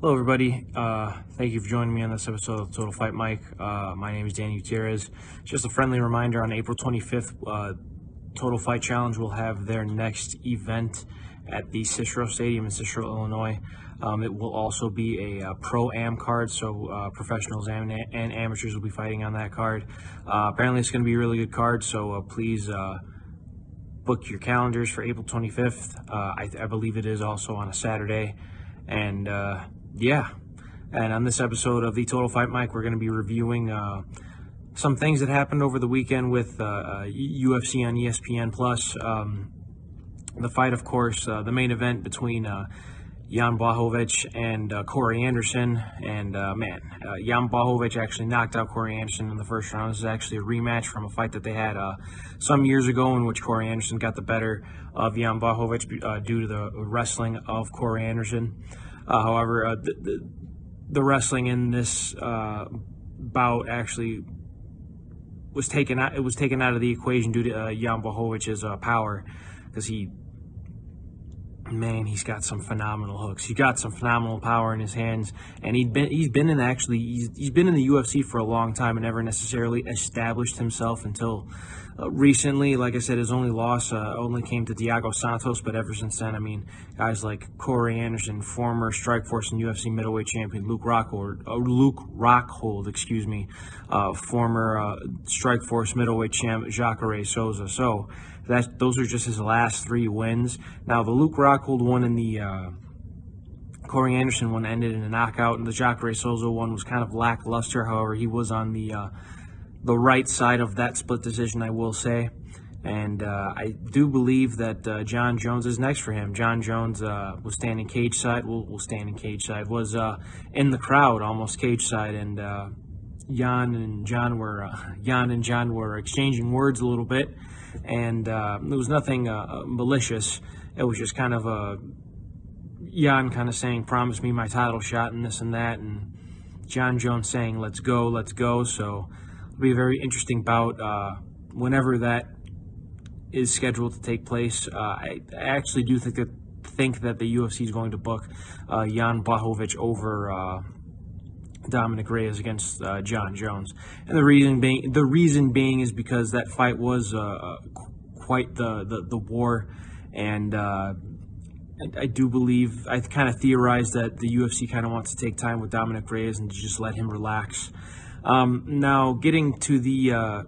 Hello, everybody. Thank you for joining me on this episode of Total Fight Mike. My name is Gutierrez. Just a friendly reminder, on April 25th, Total Fight Challenge will have their next event at the Cicero Stadium in Cicero, Illinois. It will also be a pro-am card, so professionals and amateurs will be fighting on that card. Apparently, it's going to be a really good card, so please book your calendars for April 25th. I believe it is also on a Saturday. And and on this episode of the Total Fight Mike, we're going to be reviewing some things that happened over the weekend with UFC on ESPN Plus. The fight, of course, the main event between Jan Blachowicz and Corey Anderson. And Jan Blachowicz actually knocked out Corey Anderson in the first round. This is actually a rematch from a fight that they had some years ago, in which Corey Anderson got the better of Jan Blachowicz due to the wrestling of Corey Anderson. However, the wrestling in this bout actually was taken out. It was taken out of the equation due to Jan Blachowicz's power, because he's got some phenomenal hooks. He got some phenomenal power in his hands, and he's been in the UFC for a long time and never necessarily established himself until recently. Like I said, his only loss only came to Thiago Santos, but ever since then, guys like Corey Anderson, former Strikeforce and UFC middleweight champion Luke Rockhold, former Strikeforce middleweight champ Jacare Souza. So those are just his last three wins. Now, the Luke Rockhold one and the Corey Anderson one ended in a knockout, and the Jacare Souza one was kind of lackluster. However, he was on the right side of that split decision, I will say. And I do believe that John Jones is next for him. John Jones was standing cage side. Was in the crowd, almost cage side, and Jan and John were exchanging words a little bit, and there was nothing malicious. It was just kind of Jan kind of saying, "Promise me my title shot," and this and that, and John Jones saying, let's go. So it'll be a very interesting bout whenever that is scheduled to take place. I actually do think that the UFC is going to book Jan Blachowicz over Dominic Reyes against John Jones, and the reason being is because that fight was quite the war, and I do believe, I kind of theorized that the UFC kind of wants to take time with Dominic Reyes and just let him relax. Now, getting to the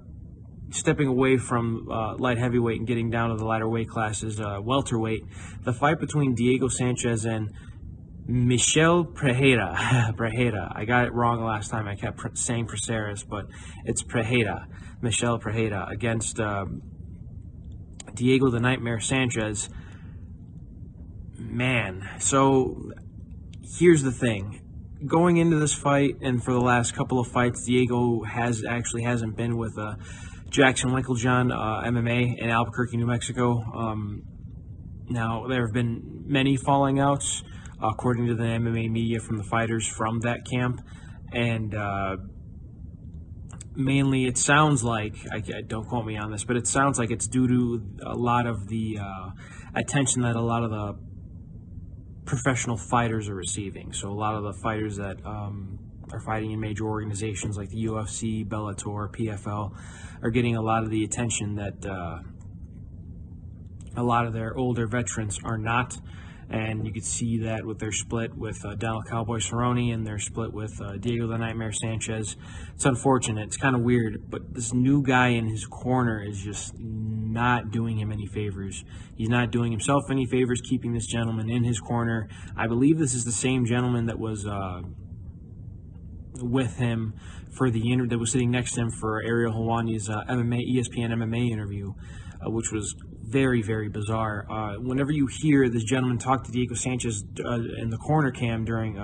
stepping away from light heavyweight and getting down to the lighter weight classes, welterweight, the fight between Diego Sanchez and Michel Pereira. I got it wrong last time. I kept saying Praceres, but it's Pereira. Michel Pereira against Diego the Nightmare Sanchez. Man, so here's the thing. Going into this fight, and for the last couple of fights, Diego hasn't been with Jackson Winklejohn MMA in Albuquerque, New Mexico. Now, there have been many falling outs, according to the MMA media, from the fighters from that camp, and mainly it sounds like, don't quote me on this, but it sounds like it's due to a lot of the attention that a lot of the professional fighters are receiving. So a lot of the fighters that are fighting in major organizations like the UFC, Bellator, PFL are getting a lot of the attention that a lot of their older veterans are not. And you could see that with their split with Donald Cowboy Cerrone and their split with Diego the Nightmare Sanchez. It's unfortunate. It's kind of weird, but this new guy in his corner is just not doing him any favors. He's not doing himself any favors keeping this gentleman in his corner. I believe this is the same gentleman that was with him for that was sitting next to him for Ariel Helwani's ESPN MMA interview, which was very, very bizarre. Whenever you hear this gentleman talk to Diego Sanchez in the corner cam during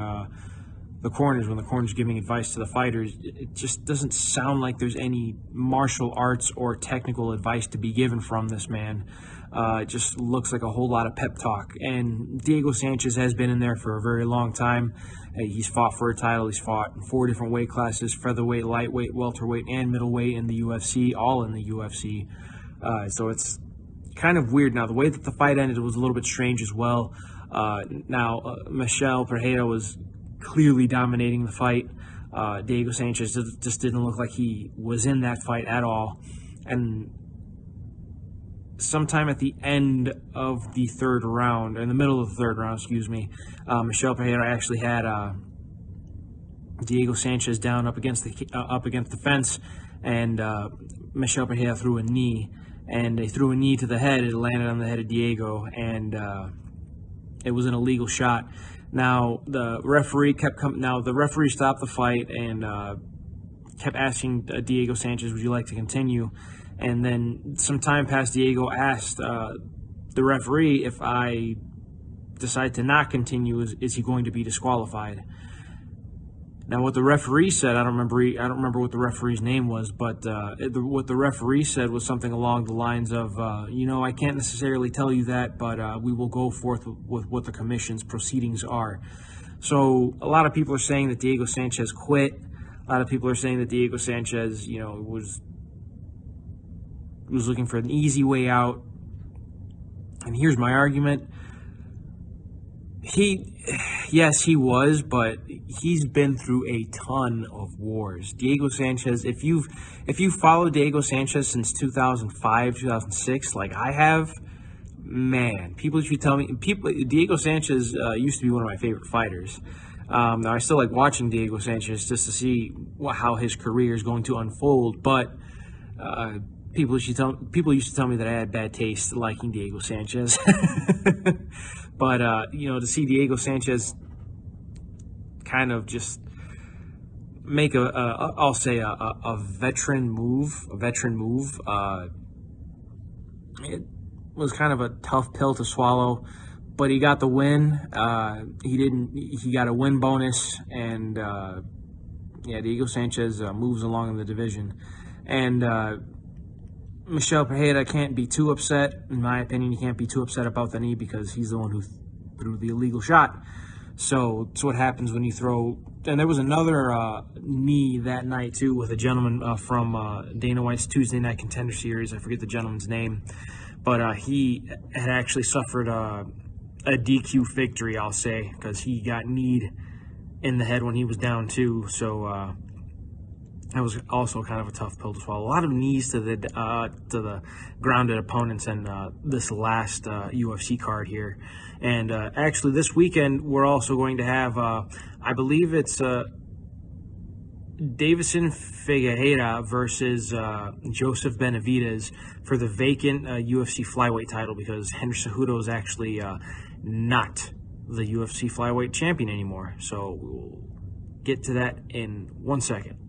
the corners, when the corner's giving advice to the fighters, it just doesn't sound like there's any martial arts or technical advice to be given from this man. It just looks like a whole lot of pep talk. And Diego Sanchez has been in there for a very long time. He's fought for a title. He's fought in 4 different weight classes: featherweight, lightweight, welterweight, and middleweight in the UFC, all in the UFC. So it's kind of weird. Now, the way that the fight ended was a little bit strange as well. Michel Pereira was clearly dominating the fight. Diego Sanchez just didn't look like he was in that fight at all. And sometime at the end of the third round, in the middle of the third round, Michel Pereira actually had Diego Sanchez down up against the fence, and Michel Pereira threw a knee, and they threw a knee to the head. It landed on the head of Diego, and it was an illegal shot. Now the referee the referee stopped the fight and kept asking Diego Sanchez, "Would you like to continue?" And then some time passed. Diego asked the referee, "If I decide to not continue, is he going to be disqualified?" Now, what the referee said, I don't remember what the referee's name was, but what the referee said was something along the lines of, I can't necessarily tell you that, but we will go forth with what the commission's proceedings are. So a lot of people are saying that Diego Sanchez quit. A lot of people are saying that Diego Sanchez, was looking for an easy way out. And here's my argument. Yes, he was, but he's been through a ton of wars. Diego Sanchez, if you followed Diego Sanchez since 2005, 2006, like I have, man, people should tell me. Diego Sanchez used to be one of my favorite fighters. Now I still like watching Diego Sanchez just to see how his career is going to unfold, but people used to tell me that I had bad taste liking Diego Sanchez. But, to see Diego Sanchez kind of just make I'll say a veteran move, it was kind of a tough pill to swallow, but he got the win. He got a win bonus, and, Diego Sanchez moves along in the division. And, Michel Pereira can't be too upset. In my opinion, he can't be too upset about the knee because he's the one who threw the illegal shot. So it's what happens when you throw. And there was another knee that night too with a gentleman from Dana White's Tuesday Night Contender Series. I forget the gentleman's name, but he had actually suffered a DQ victory, I'll say, because he got kneed in the head when he was down too. So. That was also kind of a tough pill to swallow. A lot of knees to the grounded opponents in this last UFC card here. And actually this weekend we're also going to have, I believe it's Davison Figueira versus Joseph Benavidez for the vacant UFC flyweight title, because Henry Cejudo is actually not the UFC flyweight champion anymore. So we'll get to that in 1 second.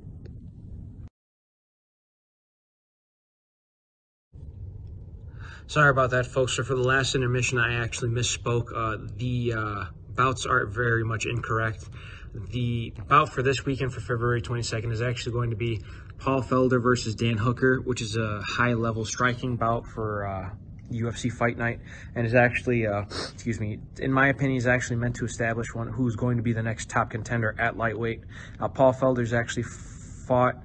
Sorry about that, folks. So for the last intermission, I actually misspoke. The bouts are very much incorrect. The bout for this weekend for February 22nd is actually going to be Paul Felder versus Dan Hooker, which is a high-level striking bout for UFC Fight Night, and is actually, in my opinion, is actually meant to establish who's going to be the next top contender at lightweight. Paul Felder's actually fought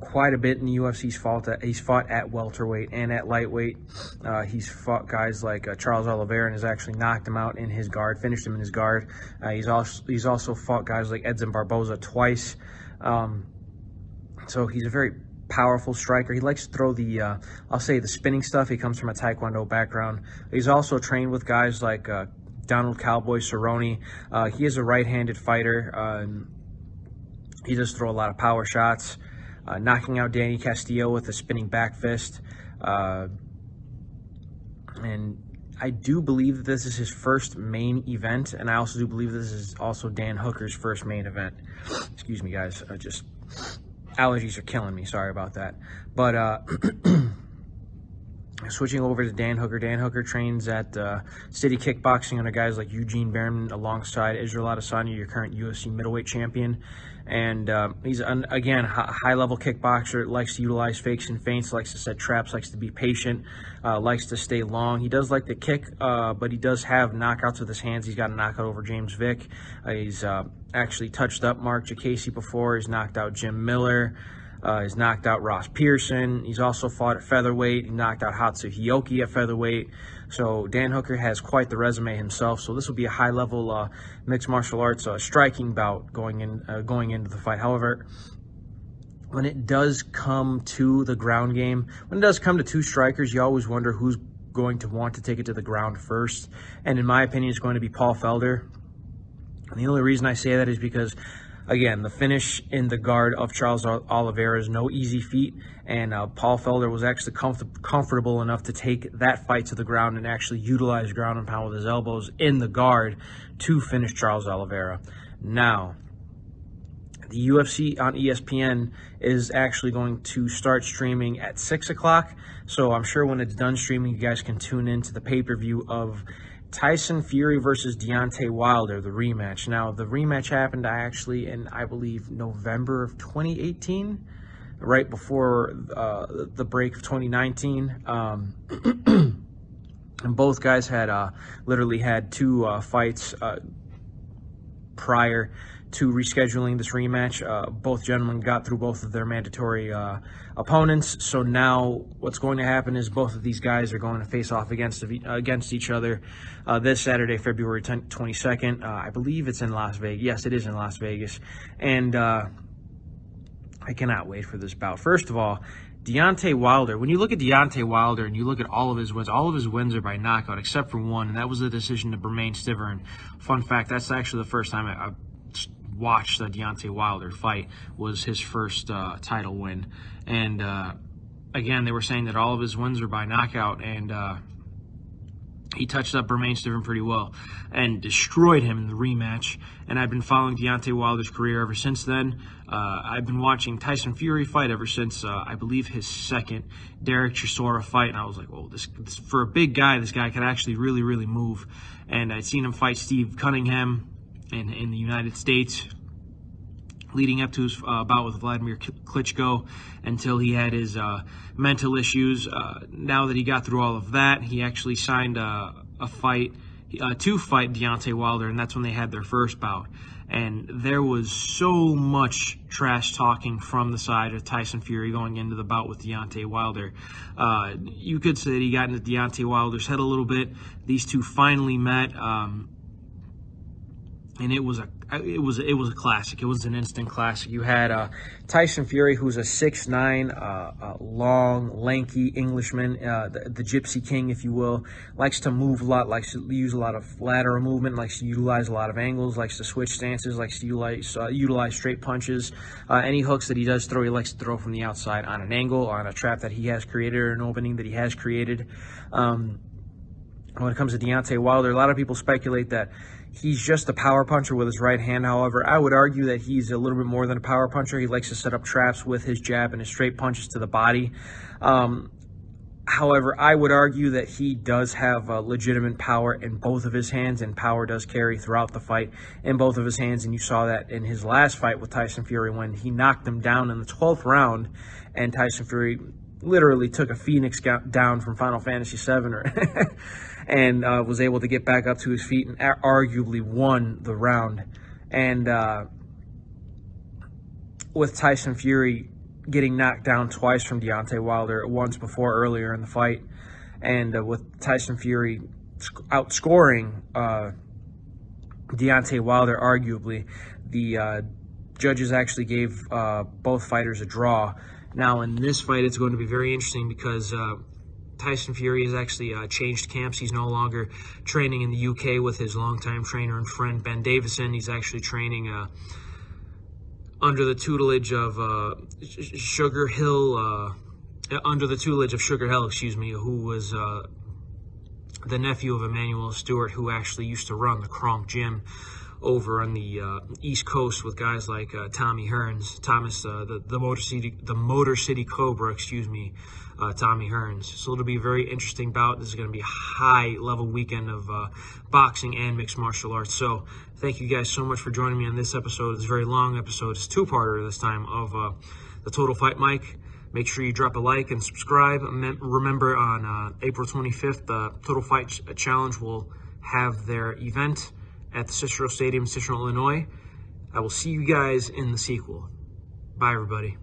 quite a bit in the UFC. He's fought at welterweight and at lightweight. He's fought guys like Charles Oliveira and has actually knocked him out in his guard, finished him in his guard. He's also fought guys like Edson Barboza twice. So he's a very powerful striker. He likes to throw the, I'll say, the spinning stuff. He comes from a Taekwondo background. He's also trained with guys like Donald Cowboy Cerrone. He is a right-handed fighter. He does throw a lot of power shots. Knocking out Danny Castillo with a spinning back fist. And I do believe that this is his first main event, and I also do believe this is also Dan Hooker's first main event. Excuse me, guys. Just allergies are killing me. Sorry about that. But switching over to Dan Hooker. Dan Hooker trains at City Kickboxing under guys like Eugene Behrman alongside Israel Adesanya, your current UFC middleweight champion. And he's, again, high-level kickboxer, likes to utilize fakes and feints, likes to set traps, likes to be patient, likes to stay long. He does like to kick, but he does have knockouts with his hands. He's got a knockout over James Vick. He's actually touched up Mark Jacasey before. He's knocked out Jim Miller. He's knocked out Ross Pearson. He's also fought at featherweight. He knocked out Hatsu Hiyoki at featherweight. So Dan Hooker has quite the resume himself. So this will be a high-level mixed martial arts striking bout going into the fight. However, when it does come to the ground game, when it does come to two strikers, you always wonder who's going to want to take it to the ground first. And in my opinion, it's going to be Paul Felder. And the only reason I say that is because, again, the finish in the guard of Charles Oliveira is no easy feat, and Paul Felder was actually comfortable enough to take that fight to the ground and actually utilize ground and pound with his elbows in the guard to finish Charles Oliveira. Now, the UFC on ESPN is actually going to start streaming at 6 o'clock, so I'm sure when it's done streaming, you guys can tune in to the pay-per-view of Tyson Fury versus Deontay Wilder, the rematch. Now, the rematch happened actually in, I believe, November of 2018, right before the break of 2019. And both guys had literally had two fights prior to rescheduling this rematch. Both gentlemen got through both of their mandatory opponents. So now what's going to happen is both of these guys are going to face off against each other this Saturday, February 22nd. I believe it's in Las Vegas. Yes, it is in Las Vegas. And I cannot wait for this bout. First of all, Deontay Wilder, when you look at Deontay Wilder and you look at all of his wins are by knockout except for one, and that was the decision to Bermane Stiverne. Fun fact, that's actually the first time I watched the Deontay Wilder fight, was his first title win. And again, they were saying that all of his wins were by knockout, and he touched up Bermane Stiverne pretty well and destroyed him in the rematch. And I've been following Deontay Wilder's career ever since then. I've been watching Tyson Fury fight ever since, I believe, his second Derek Chisora fight. And I was like, oh, this for a big guy, this guy could actually really, really move. And I'd seen him fight Steve Cunningham in the United States, leading up to his bout with Vladimir Klitschko, until he had his mental issues. Now that he got through all of that, he actually signed a fight to fight Deontay Wilder, and that's when they had their first bout. And there was so much trash talking from the side of Tyson Fury going into the bout with Deontay Wilder. You could say that he got into Deontay Wilder's head a little bit. These two finally met. And it was a classic. It was an instant classic. You had Tyson Fury, who's a 6'9", long, lanky Englishman, the Gypsy King, if you will. Likes to move a lot, likes to use a lot of lateral movement, likes to utilize a lot of angles, likes to switch stances, likes to utilize straight punches. Any hooks that he does throw, he likes to throw from the outside on an angle, on a trap that he has created, or an opening that he has created. When it comes to Deontay Wilder, a lot of people speculate that he's just a power puncher with his right hand. However, I would argue that he's a little bit more than a power puncher. He likes to set up traps with his jab and his straight punches to the body. However, I would argue that he does have legitimate power in both of his hands, and power does carry throughout the fight in both of his hands. And you saw that in his last fight with Tyson Fury when he knocked him down in the 12th round, and Tyson Fury literally took a phoenix down from Final Fantasy VII and was able to get back up to his feet and arguably won the round. And with Tyson Fury getting knocked down twice from Deontay Wilder, once before earlier in the fight, and with Tyson Fury outscoring Deontay Wilder arguably, the judges actually gave both fighters a draw. Now, in this fight, it's going to be very interesting because Tyson Fury has actually changed camps. He's no longer training in the UK with his longtime trainer and friend Ben Davison. He's actually training under the tutelage of Sugar Hill, who was the nephew of Emmanuel Stewart, who actually used to run the Kronk Gym over on the East Coast with guys like Tommy Hearns, the Motor City Cobra, Tommy Hearns. So it'll be a very interesting bout. This is going to be a high-level weekend of boxing and mixed martial arts. So thank you guys so much for joining me on this episode. It's a very long episode. It's a two-parter this time of the Total Fight Mike. Make sure you drop a like and subscribe. Remember, on April 25th, the Total Fight Challenge will have their event at the Cicero Stadium in Cicero, Illinois. I will see you guys in the sequel. Bye, everybody.